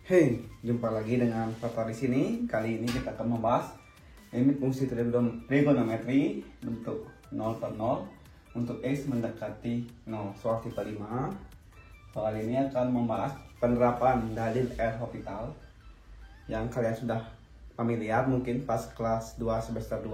Hey, jumpa lagi dengan Papa di sini. Kali ini kita akan membahas limit fungsi trigonometri bentuk 0 per 0 untuk X mendekati 0. Soal tipe 5. Soal ini akan membahas penerapan dalil L'Hopital yang kalian sudah familiar mungkin pas kelas 2 semester 2,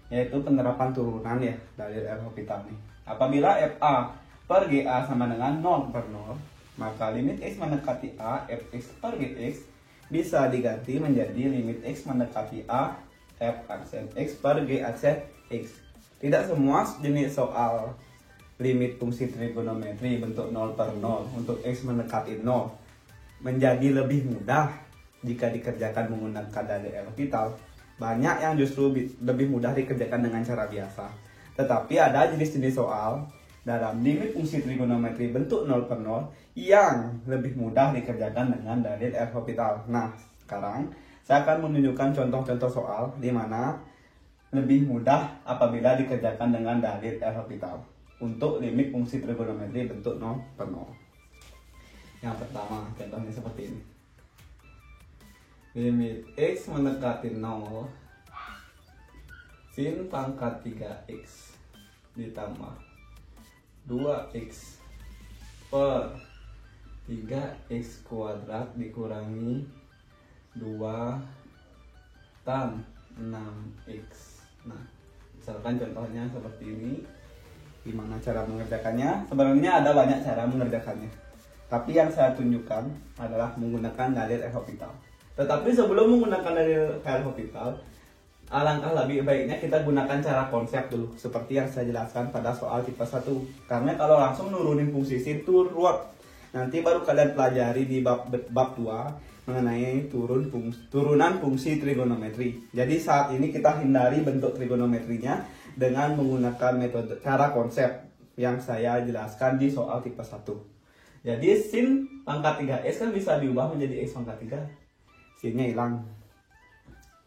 yaitu penerapan turunan ya dalil L'Hopital nih. Apabila FA per GA sama dengan 0 per 0, maka limit X mendekati A Fx per Gx bisa diganti menjadi limit X mendekati A F aksen X per G aksen X. Tidak semua jenis soal limit fungsi trigonometri bentuk 0 per 0 untuk X mendekati 0 menjadi lebih mudah jika dikerjakan menggunakan dalil L'Hopital. Banyak yang justru lebih mudah dikerjakan dengan cara biasa. Tetapi ada jenis-jenis soal dalam limit fungsi trigonometri bentuk 0 per 0 yang lebih mudah dikerjakan dengan dalil L'Hopital. Nah, sekarang saya akan menunjukkan contoh-contoh soal di mana lebih mudah apabila dikerjakan dengan dalil L'Hopital untuk limit fungsi trigonometri bentuk 0 per 0. Yang pertama, contohnya seperti ini. Limit X mendekati 0 sin pangkat 3X ditambah 2X per 3X kuadrat dikurangi 2 tan 6X. Nah, misalkan contohnya seperti ini. Gimana cara mengerjakannya? Sebenarnya ada banyak cara mengerjakannya, tapi yang saya tunjukkan adalah menggunakan dalil L'Hopital. Tetapi sebelum menggunakan dalil L'Hopital, alangkah lebih baiknya kita gunakan cara konsep dulu, seperti yang saya jelaskan pada soal tipe 1. Karena kalau langsung nurunin fungsi sin itu ruwet. Nanti baru kalian pelajari di bab 2 mengenai turunan fungsi trigonometri. Jadi saat ini kita hindari bentuk trigonometrinya dengan menggunakan metode cara konsep yang saya jelaskan di soal tipe 1. Jadi sin pangkat 3x kan bisa diubah menjadi x pangkat 3. Sinnya hilang.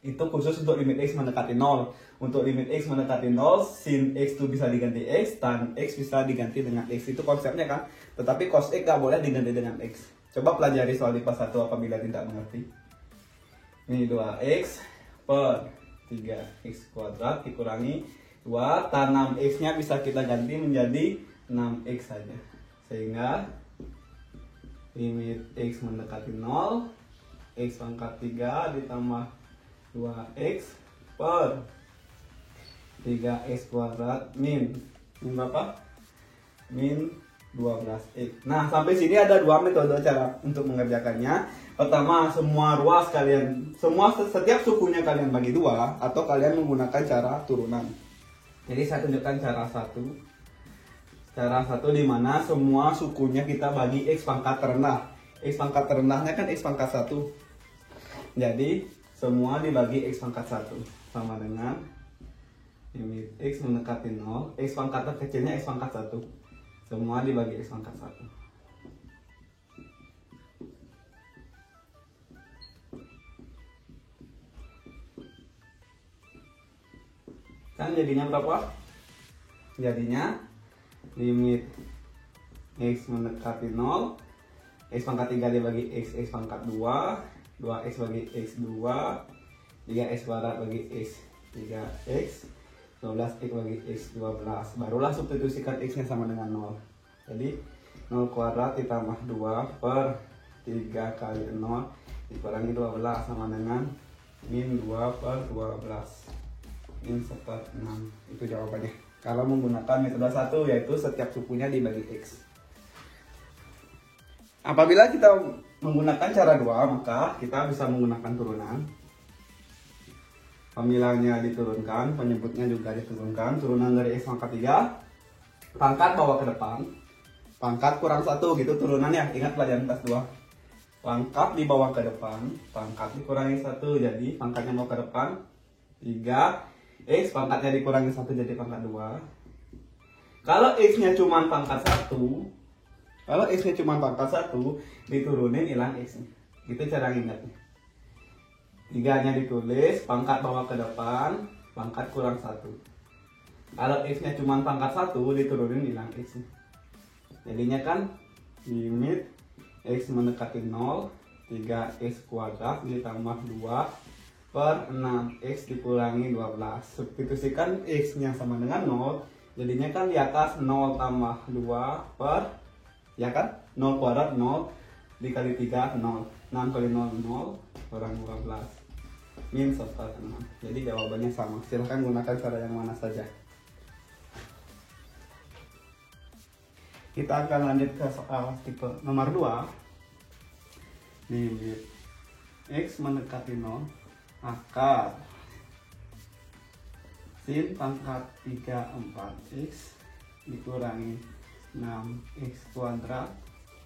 Itu khusus untuk limit X mendekati 0. Untuk limit X mendekati 0, sin X itu bisa diganti X, tan X bisa diganti dengan X. Itu konsepnya kan. Tetapi cos X gak boleh diganti dengan X. Coba pelajari soal tipe 1 apabila tidak mengerti. Ini 2X per 3X kuadrat dikurangi 2, tan 6X nya bisa kita ganti menjadi 6X saja. Sehingga limit X mendekati 0, X pangkat 3 ditambah 2x per 3x kuadrat min berapa? Min 12x. Nah, sampai sini ada dua metode cara untuk mengerjakannya. Pertama, semua ruas kalian, setiap sukunya kalian bagi dua, atau kalian menggunakan cara turunan. Jadi saya tunjukkan cara satu. Cara satu di mana semua sukunya kita bagi x pangkat terendah. X pangkat terendahnya kan x pangkat 1. Jadi semua dibagi x pangkat 1 sama dengan limit x mendekati 0, x pangkat terkecilnya x pangkat 1. Semua dibagi x pangkat 1. Kan jadinya berapa? Jadinya limit x mendekati 0, x pangkat 3 dibagi x pangkat 2, 2x bagi x2, 3x kuadrat bagi x3x, 12x bagi x12. Barulah substitusikan x nya sama dengan 0. Jadi 0 kuadrat ditambah 2 per 3 kali 0 dikurangi 12 sama dengan min 2 per 12 min seper 6. Itu jawabannya kalau menggunakan metode 1, yaitu setiap sukunya dibagi x. Apabila kita menggunakan cara 2, maka kita bisa menggunakan turunan. Pemilahnya diturunkan, penyebutnya juga diturunkan. Turunan dari x pangkat 3, pangkat bawa ke depan, pangkat kurang 1 gitu turunannya. Ingat pelajaran kelas 2. Pangkat dibawa ke depan, pangkat dikurangi 1, jadi pangkatnya bawa ke depan 3, x pangkatnya dikurangi 1 jadi pangkat 2. Kalau x-nya cuma pangkat 1, kalau x-nya cuma pangkat 1, diturunin hilang x-nya. Gitu cara ingatnya. 3-nya ditulis, pangkat bawa ke depan, pangkat kurang 1. Kalau x-nya cuma pangkat 1, diturunin hilang x-nya. Jadinya kan limit X mendekati 0, 3x kuadrat ditambah 2 per 6x dikurangi 12. Substitusikan x nya sama dengan 0, jadinya kan di atas 0 tambah 2 per, ya kan, 0 kuadrat 0 dikali 3 0, 6 kali 0 0 kurang 12 min serta 6. Jadi jawabannya sama, silahkan gunakan cara yang mana saja. Kita akan lanjut ke soal tipe nomor 2. Limit x mendekati 0, akar sin pangkat 3 4x dikurangi 6x kuadrat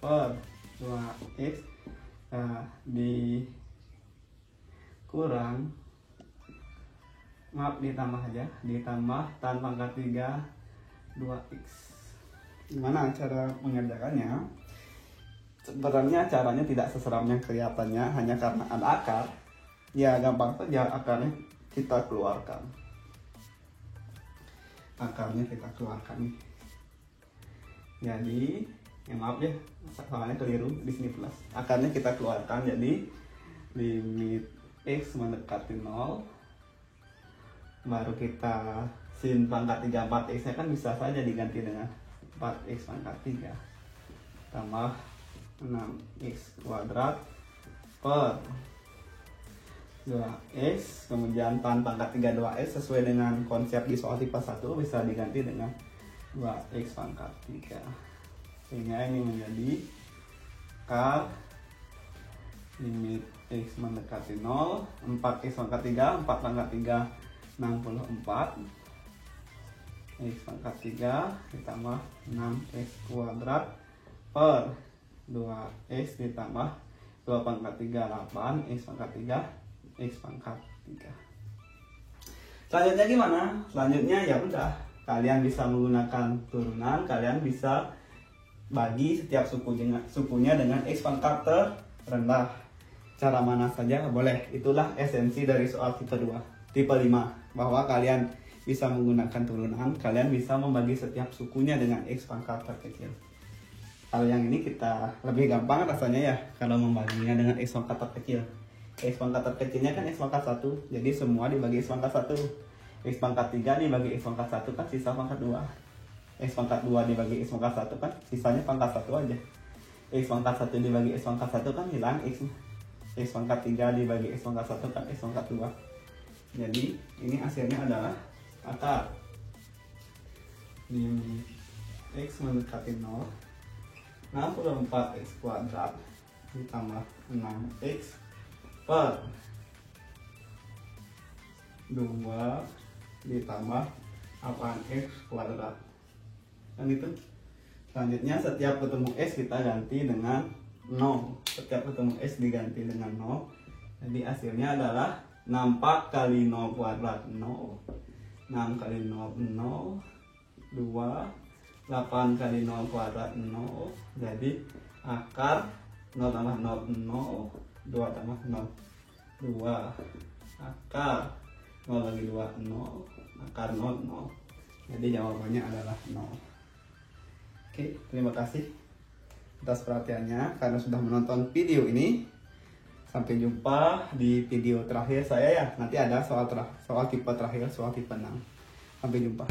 per 2x dikurang, maaf ditambah aja, ditambah tan pangkat 3 2x. Gimana cara mengerjakannya? Sebenarnya caranya tidak seseram yang kelihatannya, hanya karena ada akar. Ya gampang saja, akarnya kita keluarkan. Akarnya kita keluarkan. Jadi, ya maaf ya, soalnya keliru di sini plus. Akarnya kita keluarkan, jadi limit x mendekati 0, baru kita sin pangkat 3 4x nya kan bisa saja diganti dengan 4x pangkat 3 tambah 6x kuadrat per 2x, kemudian tan pangkat 3 2x sesuai dengan konsep di soal tipe 1 bisa diganti dengan 2x pangkat 3, sehingga ini menjadi akar limit x mendekati 0, 4x pangkat 3, 4 pangkat 3 64, x pangkat 3 ditambah 6x kuadrat per 2x ditambah 2 pangkat 3 8, x pangkat 3, x pangkat 3. Selanjutnya gimana? Selanjutnya ya udah, kalian bisa menggunakan turunan, kalian bisa bagi setiap sukunya dengan x pangkat terendah. Cara mana saja boleh. Itulah esensi dari soal tipe 2, tipe 5, bahwa kalian bisa menggunakan turunan, kalian bisa membagi setiap sukunya dengan x pangkat terkecil. Kalau yang ini kita lebih gampang rasanya ya, kalau membaginya dengan x pangkat terkecil. X pangkat terkecilnya kan x pangkat 1, jadi semua dibagi x pangkat 1. X pangkat 3 dibagi x pangkat 1 kan sisa pangkat 2. X pangkat 2 dibagi x pangkat 1 kan sisanya pangkat 1 aja. X pangkat 1 dibagi x pangkat 1 kan hilang x nya. X pangkat 3 dibagi x pangkat 1 kan x pangkat 2. Jadi ini hasilnya adalah akar limit x mendekati 0, 64x kuadrat ditambah 6x per 2 ditambah 8x kuadrat. Kan itu. Selanjutnya setiap ketemu x kita ganti dengan 0. Setiap ketemu x diganti dengan 0. Jadi hasilnya adalah 64 kali 0 kuadrat 0, 6 kali 0 0, 2, 8 kali 0 kuadrat 0. Jadi akar 0 tambah 0 0, 2 tambah 0 2, akar 0 lagi 2 0, akar 0 0. Jadi jawabannya adalah 0. Oke, terima kasih atas perhatiannya karena sudah menonton video ini. Sampai jumpa di video terakhir saya ya. Nanti ada soal tipe terakhir, soal tipe 6. Sampai jumpa.